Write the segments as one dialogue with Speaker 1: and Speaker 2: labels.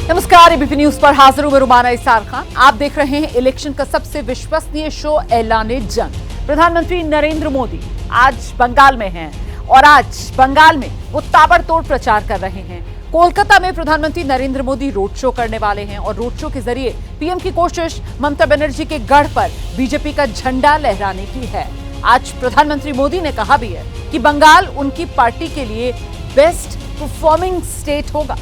Speaker 1: नमस्कार, ABP news पर हाजिर हूं मैं रुमाना इसार खान। आप देख रहे हैं इलेक्शन का सबसे विश्वसनीय शो ऐलाने जंग। प्रधानमंत्री नरेंद्र मोदी आज बंगाल में हैं और आज बंगाल में वो ताबड़तोड़ प्रचार कर रहे हैं। कोलकाता में प्रधानमंत्री नरेंद्र मोदी रोड शो करने वाले हैं और रोड शो के जरिए पीएम की कोशिश ममता बनर्जी के गढ़ पर बीजेपी का झंडा लहराने की है। आज प्रधानमंत्री मोदी ने कहा भी है कि बंगाल उनकी पार्टी के लिए बेस्ट परफॉर्मिंग स्टेट होगा।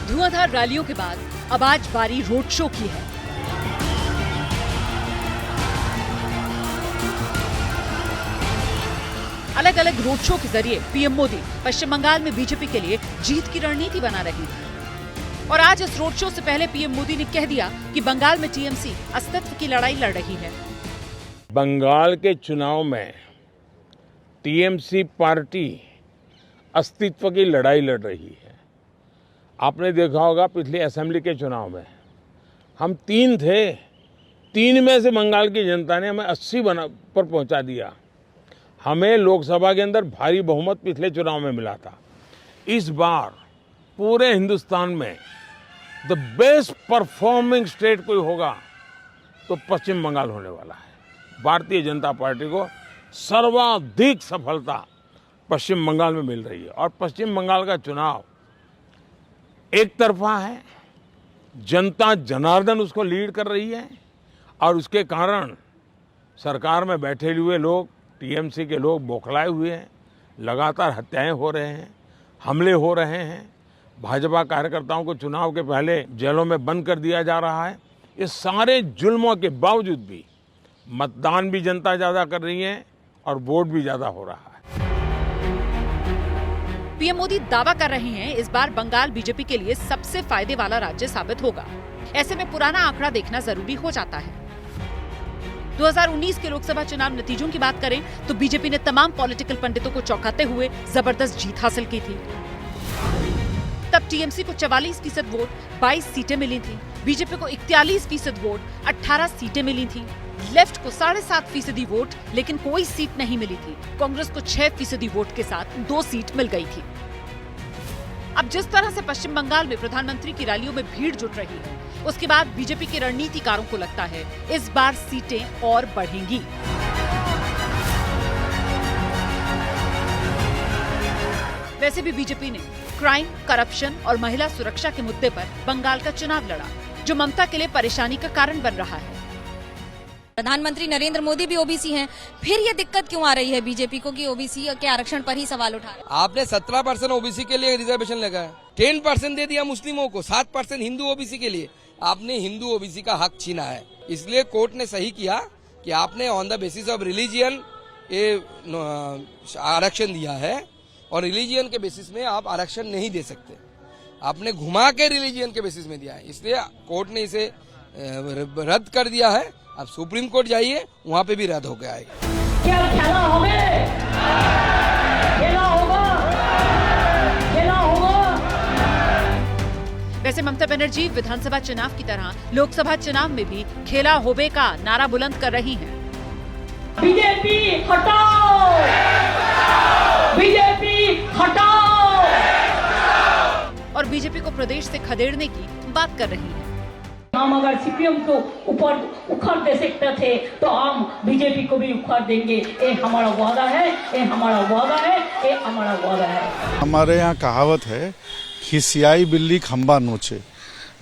Speaker 1: धुआंधार रैलियों के बाद अब आज बारी रोड शो की है। अलग अलग रोड शो के जरिए पीएम मोदी पश्चिम बंगाल में बीजेपी के लिए जीत की रणनीति बना रही है। और आज इस रोड शो से पहले पीएम मोदी ने कह दिया कि बंगाल में टीएमसी अस्तित्व की लड़ाई लड़ रही है।
Speaker 2: बंगाल के चुनाव में टीएमसी पार्टी अस्तित्व की लड़ाई लड़ रही है। आपने देखा होगा पिछले असेंबली के चुनाव में हम 3 थे, 3 में से बंगाल की जनता ने हमें 80 पर पहुंचा दिया। हमें लोकसभा के अंदर भारी बहुमत पिछले चुनाव में मिला था। इस बार पूरे हिंदुस्तान में द बेस्ट परफॉर्मिंग स्टेट कोई होगा तो पश्चिम बंगाल होने वाला है। भारतीय जनता पार्टी को सर्वाधिक सफलता पश्चिम बंगाल में मिल रही है और पश्चिम बंगाल का चुनाव एक तरफा है। जनता जनार्दन उसको लीड कर रही है और उसके कारण सरकार में बैठे हुए लोग, टीएमसी के लोग बौखलाए हुए हैं। लगातार हत्याएं हो रहे हैं, हमले हो रहे हैं। भाजपा कार्यकर्ताओं को चुनाव के पहले जेलों में बंद कर दिया जा रहा है। ये सारे जुल्मों के बावजूद भी मतदान भी जनता ज़्यादा कर रही है और वोट भी ज़्यादा हो रहा है।
Speaker 1: पीएम मोदी दावा कर रहे हैं इस बार बंगाल बीजेपी के लिए सबसे फायदे वाला राज्य साबित होगा। ऐसे में पुराना आंकड़ा देखना जरूरी हो जाता है। 2019 के लोकसभा चुनाव नतीजों की बात करें तो बीजेपी ने तमाम पॉलिटिकल पंडितों को चौंकाते हुए जबरदस्त जीत हासिल की थी। तब टीएमसी को 44% वोट 22 सीटें मिली थी, बीजेपी को 41% वोट 18 सीटें मिली थी, लेफ्ट को 7.5% वोट लेकिन कोई सीट नहीं मिली थी, कांग्रेस को 6% वोट के साथ 2 सीट मिल गई थी। अब जिस तरह से पश्चिम बंगाल में प्रधानमंत्री की रैलियों में भीड़ जुट रही है, उसके बाद बीजेपी के रणनीतिकारों को लगता है इस बार सीटें और बढ़ेंगी। वैसे भी बीजेपी ने क्राइम, करप्शन और महिला सुरक्षा के मुद्दे पर बंगाल का चुनाव लड़ा, जो ममता के लिए परेशानी का कारण बन रहा है।
Speaker 3: प्रधानमंत्री नरेंद्र मोदी भी ओबीसी हैं, फिर ये दिक्कत क्यों आ रही है बीजेपी को कि ओबीसी के आरक्षण पर ही सवाल उठा रहे हैं?
Speaker 4: आपने 17% ओबीसी के लिए रिजर्वेशन लगाया, 10% दे दिया मुस्लिमों को, 7% हिंदू ओबीसी के लिए। आपने हिंदू ओबीसी का हक छीना है। इसलिए कोर्ट ने सही किया कि आपने on the basis of religion आरक्षण दिया है और रिलीजियन के बेसिस में आप आरक्षण नहीं दे सकते। आपने घुमा के रिलीजियन के बेसिस में दिया है, इसलिए कोर्ट ने इसे रद्द कर दिया है। अब सुप्रीम कोर्ट जाइए, वहाँ पे भी रद्द हो गया है।
Speaker 5: क्या खेला होगा? खेला होगा, खेला होगा।
Speaker 1: वैसे ममता बनर्जी विधानसभा चुनाव की तरह लोकसभा चुनाव में भी खेला होबे का नारा बुलंद कर रही हैं।
Speaker 5: बीजेपी हटाओ, बीजेपी हटाओ।
Speaker 1: और बीजेपी को प्रदेश से खदेड़ने की बात कर रही है।
Speaker 5: हम अगर सीपीएम को ऊपर उखाड़ दे सकते थे तो हम बीजेपी को भी उखाड़ देंगे। ये हमारा वादा है, ये हमारा वादा है, ये हमारा वादा है।
Speaker 6: हमारे यहाँ कहावत है, खिसियाई बिल्ली खंबा नोचे।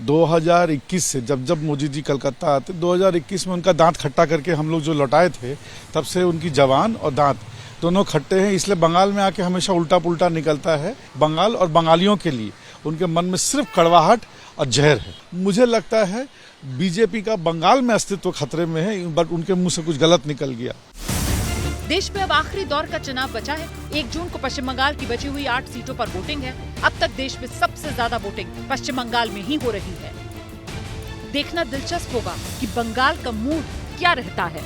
Speaker 6: 2021 से जब मोदी जी कलकत्ता आते, 2021 में उनका दांत खट्टा करके हम लोग जो लौटाए थे, तब से उनकी जबान और दांत दोनों खट्टे हैं। इसलिए बंगाल में आके हमेशा उल्टा पुल्टा निकलता है। बंगाल और बंगालियों के लिए उनके मन में सिर्फ कड़वाहट और जहर है। मुझे लगता है बीजेपी का बंगाल में अस्तित्व खतरे में है, बट उनके मुंह से कुछ गलत निकल गया।
Speaker 1: देश में अब आखिरी दौर का चुनाव बचा है। 1 जून को पश्चिम बंगाल की बची हुई 8 सीटों पर वोटिंग है। अब तक देश में सबसे ज्यादा वोटिंग पश्चिम बंगाल में ही हो रही है। देखना दिलचस्प होगा कि बंगाल का मूड क्या रहता है।